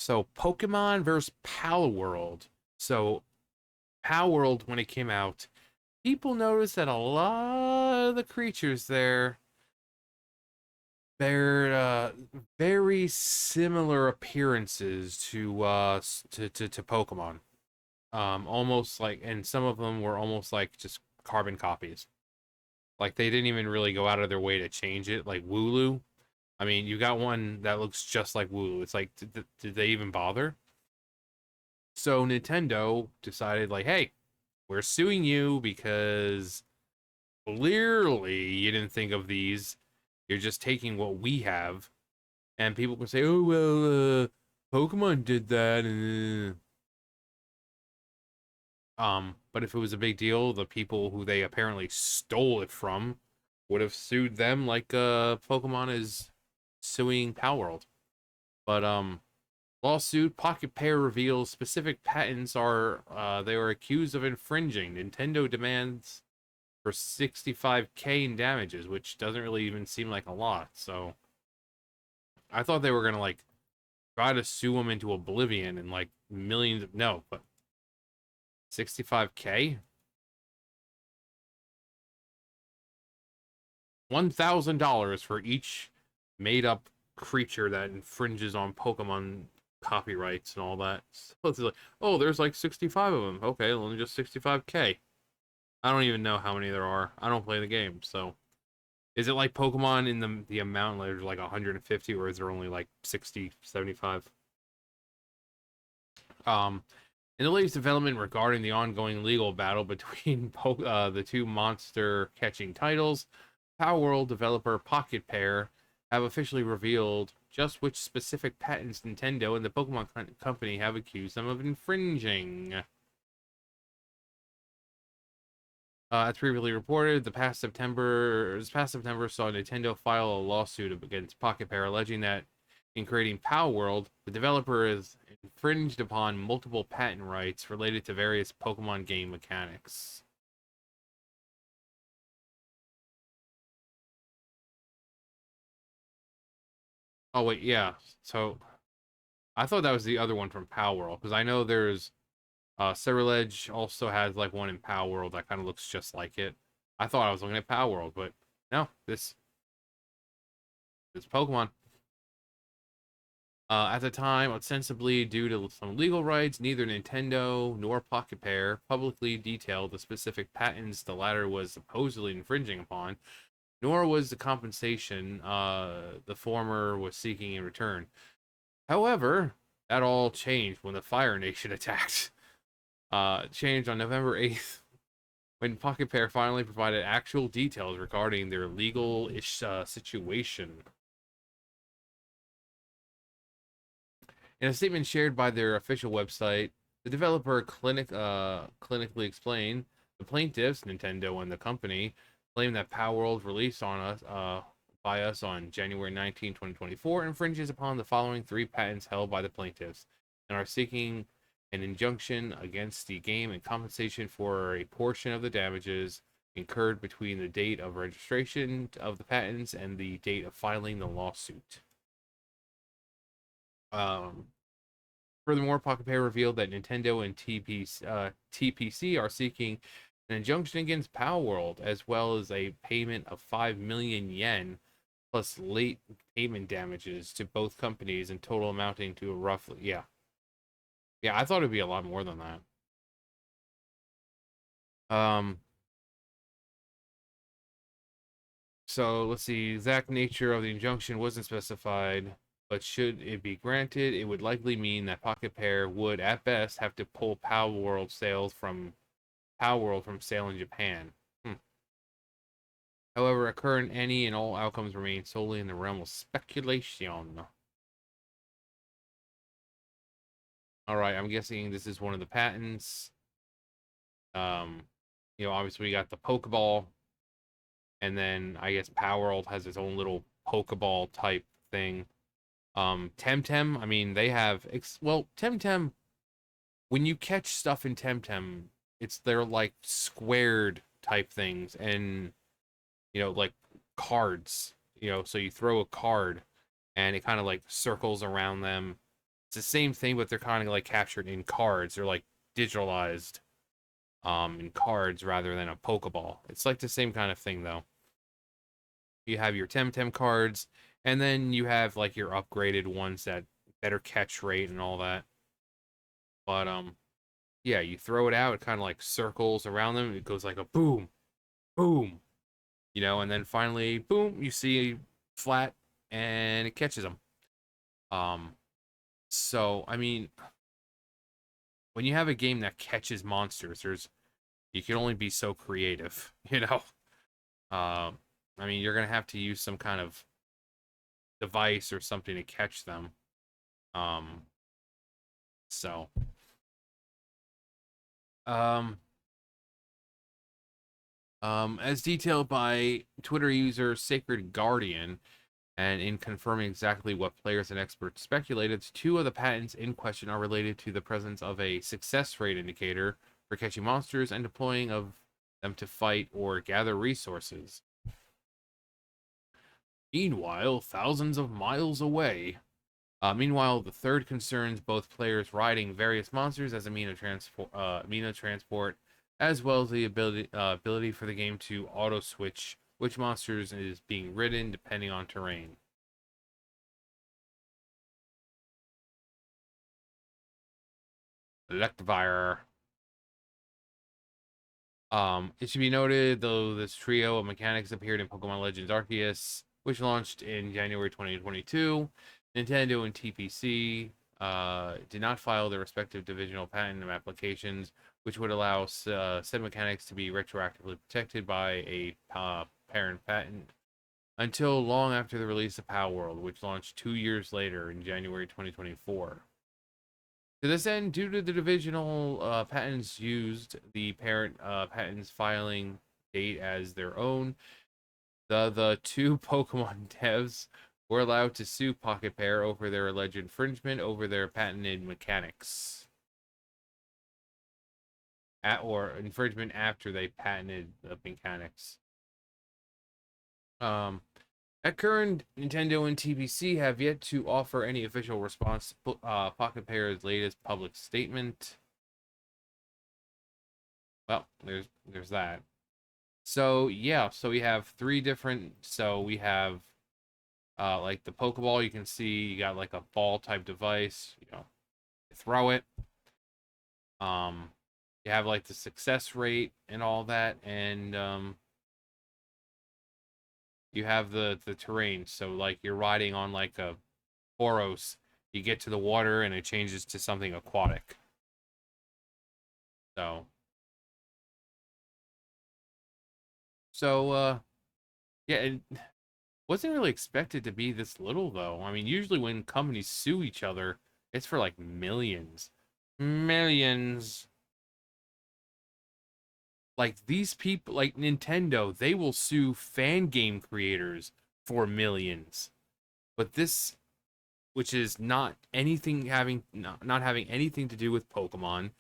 So Pokemon versus Palworld. So Palworld, when it came out, people noticed that a lot of the creatures there, they're very similar appearances to Pokemon. Almost like, and some of them were almost like just carbon copies. Like they didn't even really go out of their way to change it. Like Wooloo. I mean, you got one that looks just like Wooloo. It's like, did they even bother? So Nintendo decided, like, hey, we're suing you because clearly you didn't think of these. You're just taking what we have. And people can say, oh, well, Pokemon did that. But if it was a big deal, the people who they apparently stole it from would have sued them like Pokemon is suing Palworld. But lawsuit Pocketpair reveals specific patents are they were accused of infringing. Nintendo demands for 65K in damages, which doesn't really even seem like a lot. So I thought they were gonna like try to sue them into oblivion and like millions. No, but 65K, $1,000 for each made up creature that infringes on Pokemon copyrights and all that. So it's like, oh, there's like 65 of them. Okay, well, just 65K. I don't even know how many there are. I don't play the game, so is it like Pokemon in the amount like there's like 150, or is there only like 60, 75? Um, in the latest development regarding the ongoing legal battle between the two monster catching titles, Palworld developer Pocketpair have officially revealed just which specific patents Nintendo and the Pokemon Company have accused them of infringing. As previously reported, this past September saw Nintendo file a lawsuit against Pocketpair, alleging that in creating Palworld, the developer has infringed upon multiple patent rights related to various Pokemon game mechanics. Oh wait, yeah. So I thought that was the other one from Palworld because I know there's Cerulege also has like one in Palworld that kind of looks just like it. I thought I was looking at Palworld, but no, this Pokemon. At the time, ostensibly due to some legal rights, neither Nintendo nor Pocketpair publicly detailed the specific patents the latter was supposedly infringing upon, nor was the compensation the former was seeking in return. However, that all changed when the Fire Nation attacked. Changed on November 8th when Pocketpair finally provided actual details regarding their legal-ish situation. In a statement shared by their official website, the developer clinically explained the plaintiffs, Nintendo and the company, claim that Palworld released on us by us on January 19, 2024, infringes upon the following three patents held by the plaintiffs and are seeking an injunction against the game and compensation for a portion of the damages incurred between the date of registration of the patents and the date of filing the lawsuit. Um, Furthermore, Pocketpair revealed that Nintendo and TPC are seeking an injunction against Palworld, as well as a payment of 5 million yen plus late payment damages to both companies, in total amounting to roughly, yeah, I thought it'd be a lot more than that. Um, so let's see, exact nature of the injunction wasn't specified, but should it be granted, it would likely mean that Pocketpair would, at best, have to pull Palworld from sale in Japan. Hmm. However, a current any and all outcomes remain solely in the realm of speculation. All right, I'm guessing this is one of the patents. Um, obviously we got the Pokeball, and then I guess Palworld has its own little Pokeball type thing. Temtem, I mean, they have Temtem. When you catch stuff in Temtem, they're like squared type things, and like cards. So you throw a card and it kind of like circles around them. It's the same thing, but they're kind of like captured in cards. They're like digitalized in cards rather than a Pokeball. It's like the same kind of thing though. You have your Temtem cards, and then you have like your upgraded ones that better catch rate and all that. But yeah, you throw it out, it kind of like circles around them. It goes like a boom, boom, and then finally, boom, you see flat, and it catches them. Um, so I mean, when you have a game that catches monsters, you can only be so creative, I mean, you're gonna have to use some kind of device or something to catch them. Um, so, um, as detailed by Twitter user Sacred Guardian, and in confirming exactly what players and experts speculated, two of the patents in question are related to the presence of a success rate indicator for catching monsters and deploying of them to fight or gather resources. Meanwhile, thousands of miles away. Meanwhile, the third concerns both players riding various monsters as a mean of transport, as well as the ability for the game to auto switch which monsters is being ridden depending on terrain. Electivire. It should be noted, though, this trio of mechanics appeared in Pokemon Legends Arceus, which launched in January 2022. Nintendo and TPC did not file their respective divisional patent applications, which would allow said mechanics to be retroactively protected by a parent patent until long after the release of Palworld, which launched 2 years later in January 2024. To this end, due to the divisional patents used, the parent patents filing date as their own, the two Pokemon devs were allowed to sue Pocketpair over their alleged infringement over their patented mechanics. Or infringement after they patented the mechanics. At current, Nintendo and TPC have yet to offer any official response to Pocketpair's latest public statement. Well, there's that. So yeah, so we have three different. So we have like the Pokeball. You can see you got like a ball type device. You throw it. Um, you have like the success rate and all that, and you have the terrain. So like you're riding on like a Boros. You get to the water and it changes to something aquatic. So so yeah, it wasn't really expected to be this little though. I mean, usually when companies sue each other, it's for like millions. Millions. Like these people, like Nintendo, they will sue fan game creators for millions. But this, which is not having anything to do with Pokemon,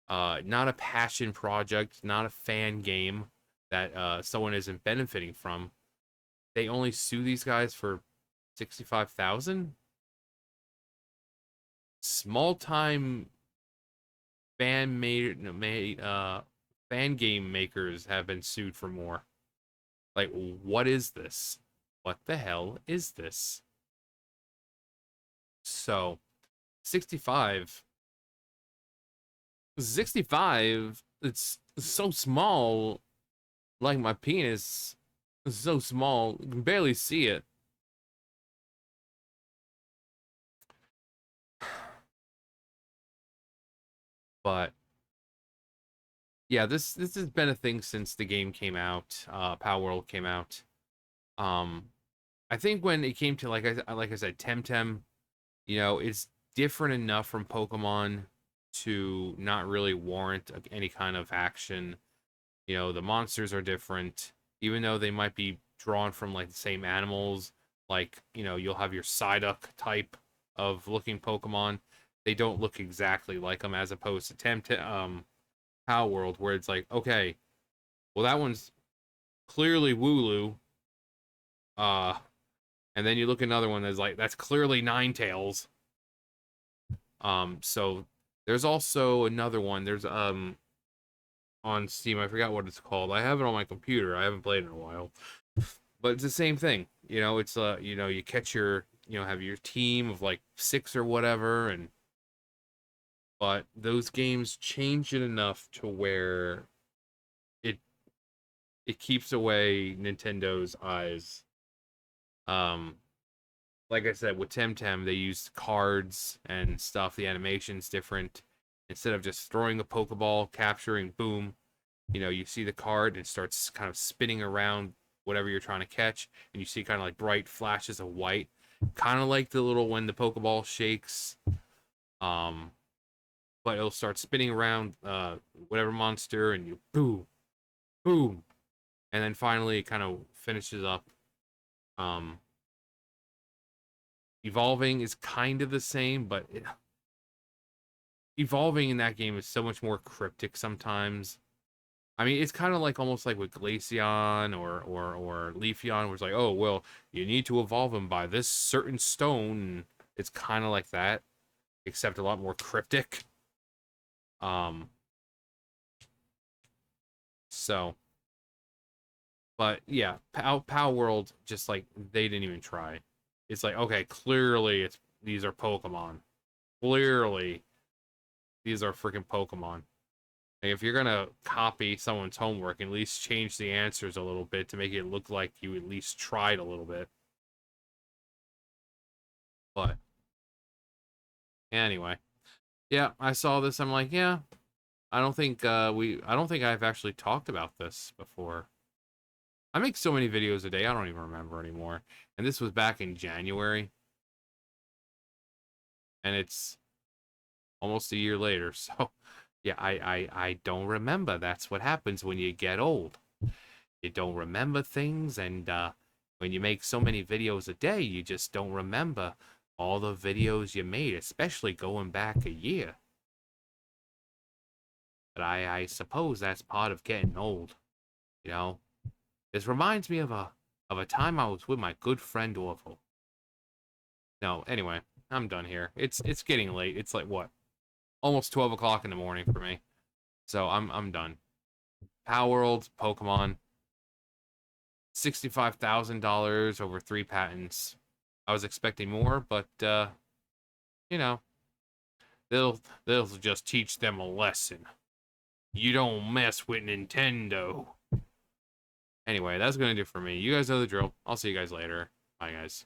not a passion project, not a fan game that someone isn't benefiting from. They only sue these guys for 65,000. Small time fan game makers have been sued for more. Like, what is this? What the hell is this? So, 65. 65, it's so small, like my penis. It's so small, you can barely see it. But yeah, this has been a thing since the game came out, Palworld came out. Um, I think when it came to like I said, Temtem, it's different enough from Pokemon to not really warrant any kind of action. The monsters are different, even though they might be drawn from like the same animals. Like, you'll have your Psyduck type of looking Pokemon. They don't look exactly like them as opposed to Palworld, where it's like, okay, well that one's clearly Wooloo. Uh, and then you look at another one that's clearly Ninetales. So there's also another one. There's on Steam. I forgot what it's called. I have it on my computer. I haven't played in a while, but it's the same thing. It's you catch your have your team of like six or whatever, and but those games change it enough to where it it keeps away Nintendo's eyes. Um, like I said, with Temtem, they used cards and stuff. The animation's different. Instead of just throwing a Pokeball, capturing, boom, you see the card and it starts kind of spinning around whatever you're trying to catch, and you see kind of like bright flashes of white, kind of like the little when the Pokeball shakes. Um, but it'll start spinning around whatever monster, and you boom, boom, and then finally it kind of finishes up. Um, Evolving is kind of the same, but evolving in that game is so much more cryptic sometimes. I mean, it's kind of like almost like with Glaceon or Leafeon, where it's like, oh well, you need to evolve him by this certain stone. It's kind of like that, except a lot more cryptic. Um, so, but yeah, Palworld, just like they didn't even try. It's like, okay, clearly these are Pokemon. Clearly, these are freaking Pokemon. Like, if you're gonna copy someone's homework, at least change the answers a little bit to make it look like you at least tried a little bit. But anyway, yeah, I saw this. I'm like, yeah, I don't think I've actually talked about this before. I make so many videos a day, I don't even remember anymore. And this was back in January, and it's almost a year later. So, yeah, I don't remember. That's what happens when you get old. You don't remember things, and when you make so many videos a day, you just don't remember all the videos you made, especially going back a year. But I suppose that's part of getting old, you know. This reminds me of a time I was with my good friend Orville. No, anyway, I'm done here. It's getting late. It's like what? Almost 12 o'clock in the morning for me. So I'm done. Palworld, Pokemon, $65,000 over 3 patents. I was expecting more, but you know, they'll just teach them a lesson. You don't mess with Nintendo. Anyway, that's gonna do it for me. You guys know the drill. I'll see you guys later. Bye, guys.